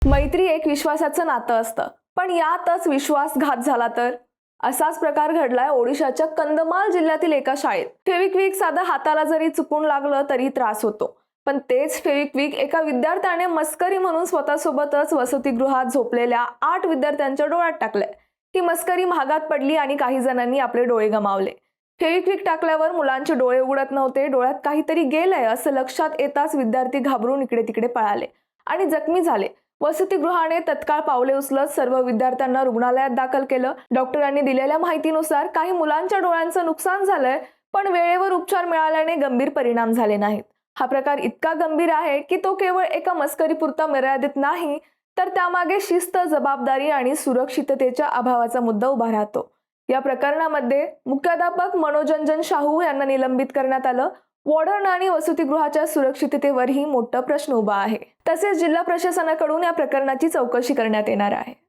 मैत्री एक विश्वासाचं नातं असतं, पण यातच विश्वासघात झाला तर? असाच प्रकार घडलाय ओडिशाच्या कंधमाल जिल्ह्यातील एका शाळेत. फेविक्विक साधं हाताला जरी चुकून लागलं तरी त्रास होतो, पण तेच फेविक्विक एका विद्यार्थ्याने मस्करी म्हणून स्वतःसोबतच वसतिगृहात झोपलेल्या 8 विद्यार्थ्यांच्या डोळ्यात टाकलंय. ही मस्करी महागात पडली आणि काही जणांनी आपले डोळे गमावले. फेविक्विक टाकल्यावर मुलांचे डोळे उघडत नव्हते. डोळ्यात काहीतरी गेलंय असं लक्षात येताच विद्यार्थी घाबरून इकडे तिकडे पळाले आणि जखमी झाले. वसतिगृहाने तत्काळ पावले उचलत सर्व विद्यार्थ्यांना रुग्णालयात दाखल केलं. डॉक्टरांनी दिलेल्या माहितीनुसार काही मुलांच्या डोळ्यांचं नुकसान झालंय, पण वेळेवर उपचार मिळाल्याने गंभीर परिणाम झाले नाहीत. हा प्रकार इतका गंभीर आहे की तो केवळ एका मस्करीपुरता मर्यादित नाही, तर त्यामागे शिस्त, जबाबदारी आणि सुरक्षिततेच्या अभावाचा मुद्दा उभा राहतो. या प्रकरणामध्ये मुख्याध्यापक मनोजंजन शाहू यांना निलंबित करण्यात आलं. वॉर्डन आणि वसतिगृहाच्या सुरक्षिततेवरही मोठा प्रश्न उभा आहे. तसेच जिल्हा प्रशासनाकडून या प्रकरणाची चौकशी करण्यात येणार आहे.